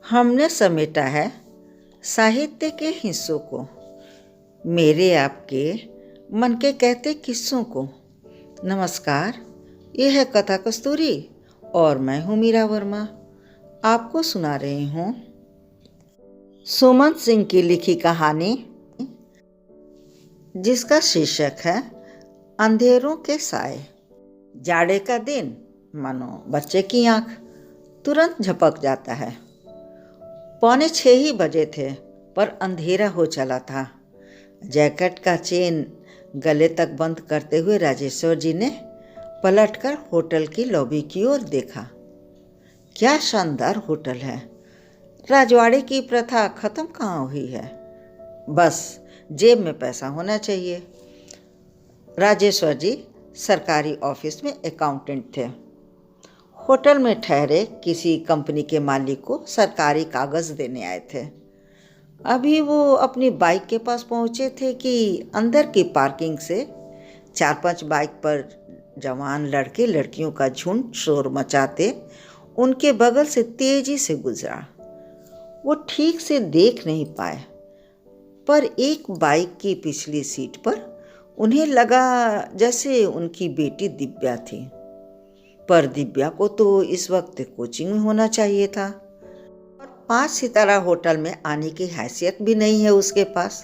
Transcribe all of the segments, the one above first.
हमने समेटा है साहित्य के हिस्सों को, मेरे आपके मन के कहते किस्सों को। नमस्कार, यह है कथा कस्तूरी और मैं हूँ मीरा वर्मा। आपको सुना रही हूँ सुमन सिंह की लिखी कहानी, जिसका शीर्षक है अंधेरों के साए। जाड़े का दिन मानो बच्चे की आंख तुरंत झपक जाता है। 5:45 ही बजे थे, पर अंधेरा हो चला था। जैकेट का चेन गले तक बंद करते हुए राजेश्वर जी ने पलटकर होटल की लॉबी की ओर देखा। क्या शानदार होटल है! राजवाड़े की प्रथा खत्म कहाँ हुई है। बस जेब में पैसा होना चाहिए। राजेश्वर जी सरकारी ऑफिस में अकाउंटेंट थे। होटल में ठहरे किसी कंपनी के मालिक को सरकारी कागज़ देने आए थे। अभी वो अपनी बाइक के पास पहुंचे थे कि अंदर की पार्किंग से 4-5 बाइक पर जवान लड़के लड़कियों का झुंड शोर मचाते उनके बगल से तेजी से गुजरा। वो ठीक से देख नहीं पाए, पर एक बाइक की पिछली सीट पर उन्हें लगा जैसे उनकी बेटी दिव्या थी। पर दिव्या को तो इस वक्त कोचिंग में होना चाहिए था और 5 सितारा होटल में आने की हैसियत भी नहीं है उसके पास।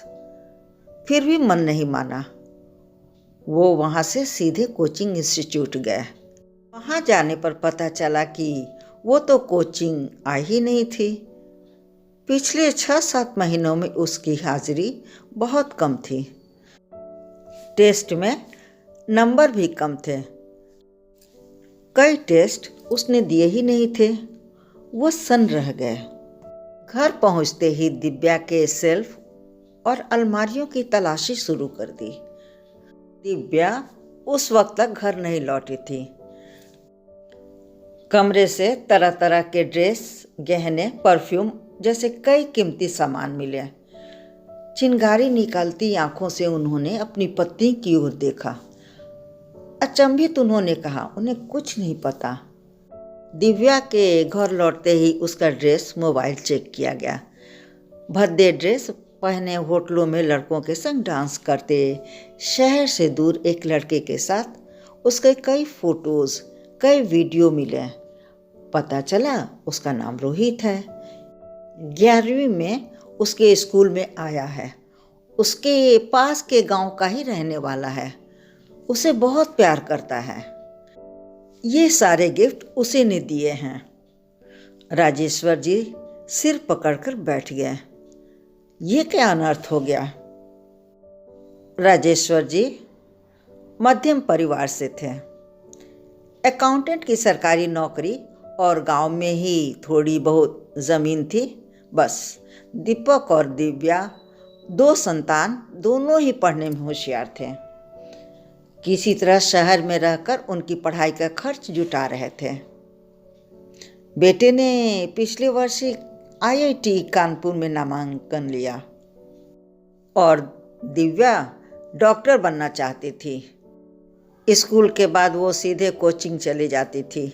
फिर भी मन नहीं माना। वो वहाँ से सीधे कोचिंग इंस्टीट्यूट गया। वहाँ जाने पर पता चला कि वो तो कोचिंग आई ही नहीं थी। पिछले 6-7 महीनों में उसकी हाजिरी बहुत कम थी। टेस्ट में नंबर भी कम थे। कई टेस्ट उसने दिए ही नहीं थे। वो सन्न रह गए। घर पहुंचते ही दिव्या के सेल्फ और अलमारियों की तलाशी शुरू कर दी। दिव्या उस वक्त तक घर नहीं लौटी थी। कमरे से तरह तरह के ड्रेस, गहने, परफ्यूम जैसे कई कीमती सामान मिले। चिंगारी निकालती आंखों से उन्होंने अपनी पत्नी की ओर देखा। अचंभित उन्होंने कहा, उन्हें कुछ नहीं पता। दिव्या के घर लौटते ही उसका ड्रेस, मोबाइल चेक किया गया। भद्दे ड्रेस पहने होटलों में लड़कों के संग डांस करते, शहर से दूर एक लड़के के साथ उसके कई फोटोज, कई वीडियो मिले। पता चला उसका नाम रोहित है। 11वीं में उसके स्कूल में आया है। उसके पास के गांव का ही रहने वाला है। उसे बहुत प्यार करता है। ये सारे गिफ्ट उसी ने दिए हैं। राजेश्वर जी सिर पकड़कर बैठ गए। ये क्या अनर्थ हो गया? राजेश्वर जी मध्यम परिवार से थे। अकाउंटेंट की सरकारी नौकरी और गांव में ही थोड़ी बहुत ज़मीन थी। बस दीपक और दिव्या 2 संतान, दोनों ही पढ़ने में होशियार थे। किसी तरह शहर में रहकर उनकी पढ़ाई का खर्च जुटा रहे थे। बेटे ने पिछले वर्ष IIT कानपुर में नामांकन लिया और दिव्या डॉक्टर बनना चाहती थी। स्कूल के बाद वो सीधे कोचिंग चली जाती थी।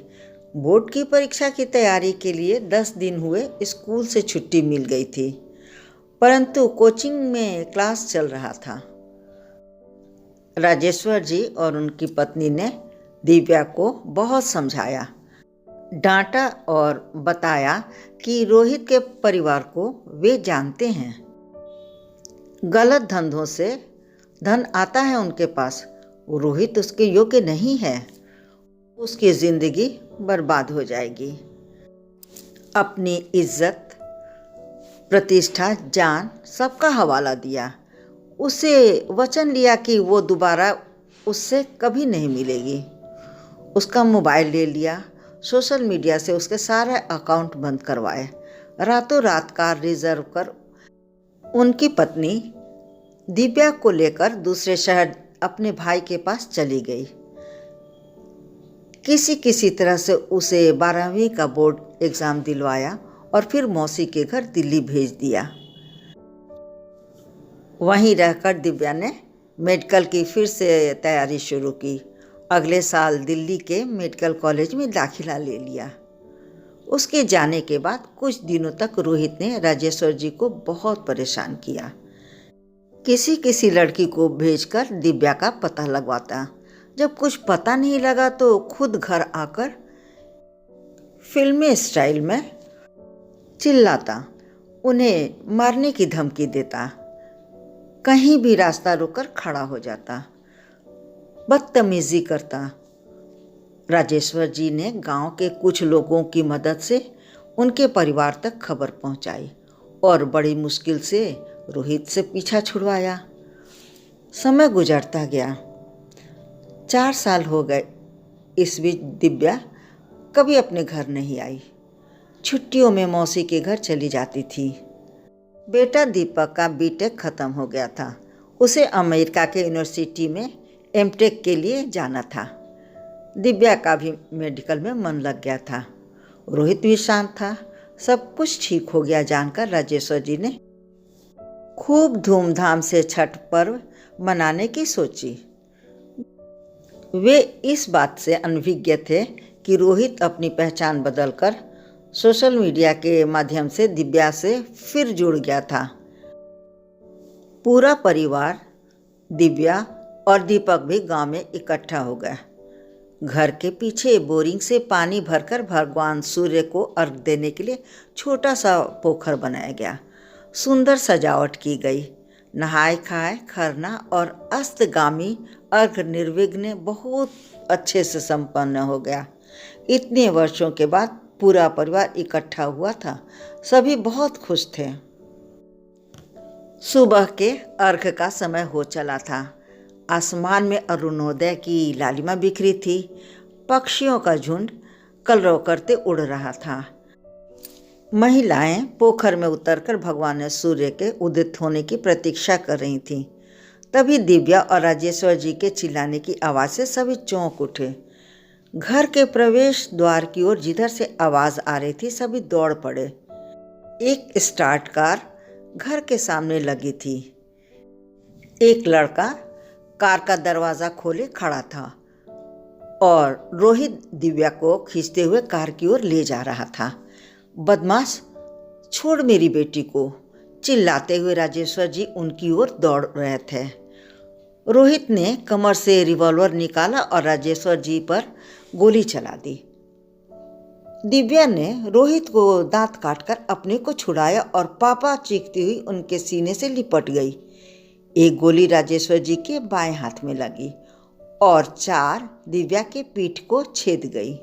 बोर्ड की परीक्षा की तैयारी के लिए 10 दिन हुए स्कूल से छुट्टी मिल गई थी, परंतु कोचिंग में क्लास चल रहा था। राजेश्वर जी और उनकी पत्नी ने दिव्या को बहुत समझाया, डांटा और बताया कि रोहित के परिवार को वे जानते हैं। गलत धंधों से धन आता है उनके पास। वो रोहित उसके योग्य नहीं है। उसकी जिंदगी बर्बाद हो जाएगी। अपनी इज्जत, प्रतिष्ठा, जान सबका हवाला दिया। उसे वचन लिया कि वो दोबारा उससे कभी नहीं मिलेगी। उसका मोबाइल ले लिया। सोशल मीडिया से उसके सारे अकाउंट बंद करवाए। रातों रात कार रिजर्व कर उनकी पत्नी दिव्या को लेकर दूसरे शहर अपने भाई के पास चली गई। किसी तरह से उसे 12वीं का बोर्ड एग्ज़ाम दिलवाया और फिर मौसी के घर दिल्ली भेज दिया। वहीं रहकर दिव्या ने मेडिकल की फिर से तैयारी शुरू की। अगले साल दिल्ली के मेडिकल कॉलेज में दाखिला ले लिया। उसके जाने के बाद कुछ दिनों तक रोहित ने राजेश्वर जी को बहुत परेशान किया। किसी किसी लड़की को भेजकर दिव्या का पता लगवाता। जब कुछ पता नहीं लगा तो खुद घर आकर फिल्मी स्टाइल में चिल्लाता, उन्हें मारने की धमकी देता, कहीं भी रास्ता रोककर खड़ा हो जाता, बदतमीजी करता। राजेश्वर जी ने गांव के कुछ लोगों की मदद से उनके परिवार तक खबर पहुंचाई और बड़ी मुश्किल से रोहित से पीछा छुड़वाया। समय गुजरता गया, 4 साल हो गए। इस बीच दिव्या कभी अपने घर नहीं आई। छुट्टियों में मौसी के घर चली जाती थी। बेटा दीपक का बीटेक ख़त्म हो गया था। उसे अमेरिका के यूनिवर्सिटी में एमटेक के लिए जाना था। दिव्या का भी मेडिकल में मन लग गया था। रोहित भी शांत था। सब कुछ ठीक हो गया जानकर राजेश्वर जी ने खूब धूमधाम से छठ पर्व मनाने की सोची। वे इस बात से अनभिज्ञ थे कि रोहित अपनी पहचान बदलकर सोशल मीडिया के माध्यम से दिव्या से फिर जुड़ गया था। पूरा परिवार, दिव्या और दीपक भी गांव में इकट्ठा हो गया। घर के पीछे बोरिंग से पानी भरकर भगवान सूर्य को अर्घ देने के लिए छोटा सा पोखर बनाया गया। सुंदर सजावट की गई। नहाए खाए खरना और अस्तगामी अर्घ निर्विघ्न बहुत अच्छे से संपन्न हो गया। इतने वर्षों के बाद पूरा परिवार इकट्ठा हुआ था। सभी बहुत खुश थे। सुबह के अर्घ का समय हो चला था। आसमान में अरुणोदय की लालिमा बिखरी थी। पक्षियों का झुंड कलरव करते उड़ रहा था। महिलाएं पोखर में उतरकर भगवान सूर्य के उदित होने की प्रतीक्षा कर रही थीं। तभी दिव्या और राजेश्वर जी के चिल्लाने की आवाज़ से सभी चौंक उठे। घर के प्रवेश द्वार की ओर जिधर से आवाज़ आ रही थी सभी दौड़ पड़े। एक स्टार्ट कार घर के सामने लगी थी। एक लड़का कार का दरवाज़ा खोले खड़ा था और रोहित दिव्या को खींचते हुए कार की ओर ले जा रहा था। बदमाश, छोड़ मेरी बेटी को, चिल्लाते हुए राजेश्वर जी उनकी ओर दौड़ रहे थे। रोहित ने कमर से रिवॉल्वर निकाला और राजेश्वर जी पर गोली चला दी। दिव्या ने रोहित को दांत काटकर अपने को छुड़ाया और पापा चीखती हुई उनके सीने से लिपट गई। एक गोली राजेश्वर जी के बाएं हाथ में लगी और 4 दिव्या के पीठ को छेद गई।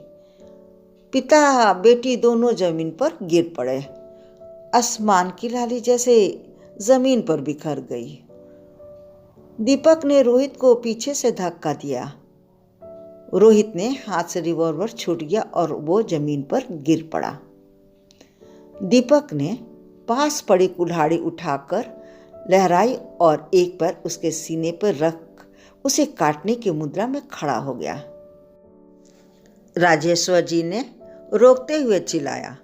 पिता बेटी दोनों जमीन पर गिर पड़े। आसमान की लाली जैसे जमीन पर बिखर गई। दीपक ने रोहित को पीछे से धक्का दिया। रोहित ने हाथ से रिवॉल्वर छूट गया और वो जमीन पर गिर पड़ा। दीपक ने पास पड़ी कुल्हाड़ी उठाकर लहराई और एक पैर उसके सीने पर रख उसे काटने की मुद्रा में खड़ा हो गया। राजेश्वर जी ने रोकते हुए चिल्लाया,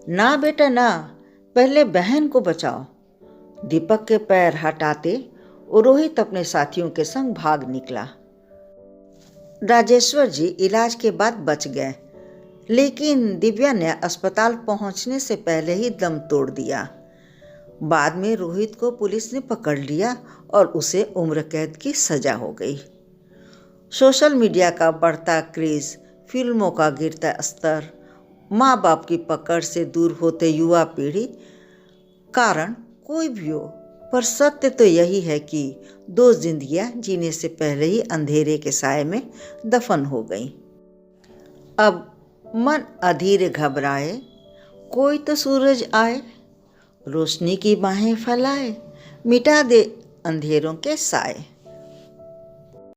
ना बेटा ना, पहले बहन को बचाओ। दीपक के पैर हटाते रोहित अपने साथियों के संग भाग निकला। राजेश्वर जी इलाज के बाद बच गए, लेकिन दिव्या ने अस्पताल पहुंचने से पहले ही दम तोड़ दिया। बाद में रोहित को पुलिस ने पकड़ लिया और उसे उम्र कैद की सजा हो गई। सोशल मीडिया का बढ़ता क्रेज, फिल्मों का गिरता स्तर, माँ बाप की पकड़ से दूर होते युवा पीढ़ी, कारण कोई भी हो, पर सत्य तो यही है कि 2 जिंदगियां जीने से पहले ही अंधेरे के साए में दफन हो गईं। अब मन अधीर घबराए, कोई तो सूरज आए, रोशनी की बाहें फैलाए, मिटा दे अंधेरों के साए।